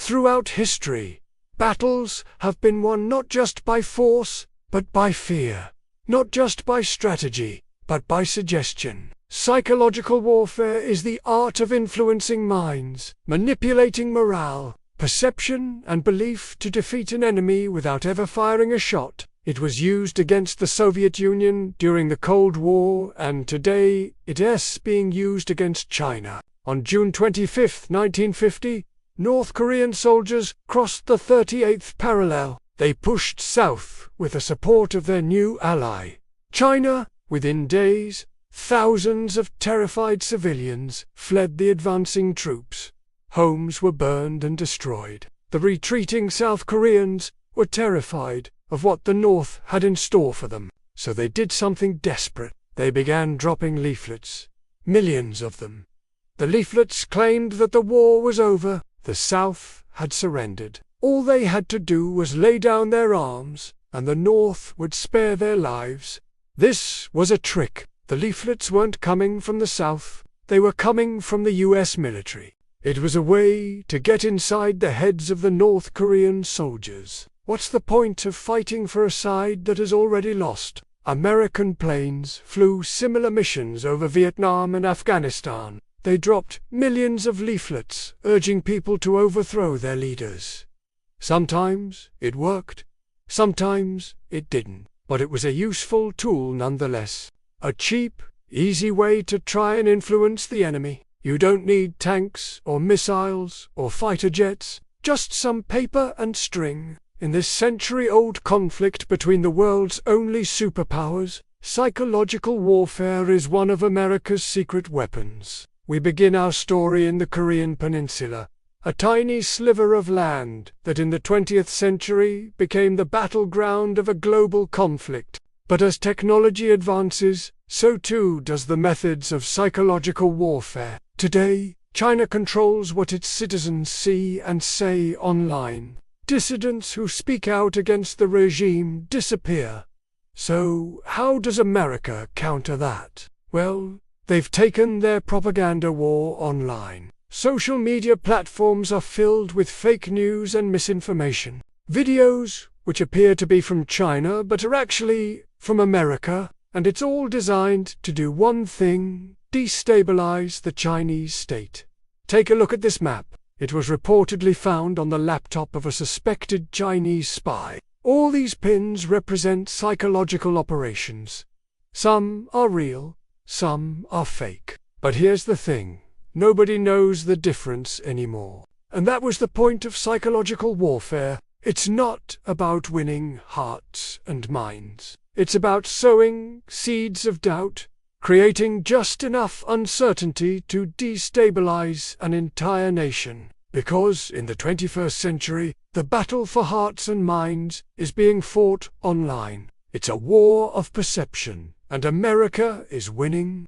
Throughout history, battles have been won not just by force, but by fear. Not just by strategy, but by suggestion. Psychological warfare is the art of influencing minds, manipulating morale, perception, and belief to defeat an enemy without ever firing a shot. It was used against the Soviet Union during the Cold War, and today it is being used against China. On June 25, 1950, North Korean soldiers crossed the 38th parallel. They pushed south with the support of their new ally, China. Within days, thousands of terrified civilians fled the advancing troops. Homes were burned and destroyed. The retreating South Koreans were terrified of what the North had in store for them. So they did something desperate. They began dropping leaflets, millions of them. The leaflets claimed that the war was over. The South had surrendered. All they had to do was lay down their arms, and the North would spare their lives. This was a trick. The leaflets weren't coming from the South. They were coming from the US military. It was a way to get inside the heads of the North Korean soldiers. What's the point of fighting for a side that has already lost? American planes flew similar missions over Vietnam and Afghanistan. They dropped millions of leaflets urging people to overthrow their leaders. Sometimes it worked, sometimes it didn't, but it was a useful tool nonetheless. A cheap, easy way to try and influence the enemy. You don't need tanks or missiles or fighter jets, just some paper and string. In this century-old conflict between the world's only superpowers, psychological warfare is one of America's secret weapons. We begin our story in the Korean Peninsula, a tiny sliver of land that in the 20th century became the battleground of a global conflict. But as technology advances, so too does the methods of psychological warfare. Today, China controls what its citizens see and say online. Dissidents who speak out against the regime disappear. So, how does America counter that? Well, they've taken their propaganda war online. Social media platforms are filled with fake news and misinformation. Videos which appear to be from China but are actually from America, and it's all designed to do one thing: destabilize the Chinese state. Take a look at this map. It was reportedly found on the laptop of a suspected Chinese spy. All these pins represent psychological operations. Some are real, some are fake. But here's the thing. Nobody knows the difference anymore. And that was the point of psychological warfare. It's not about winning hearts and minds. It's about sowing seeds of doubt, creating just enough uncertainty to destabilize an entire nation. Because in the 21st century, the battle for hearts and minds is being fought online. It's a war of perception, and America is winning.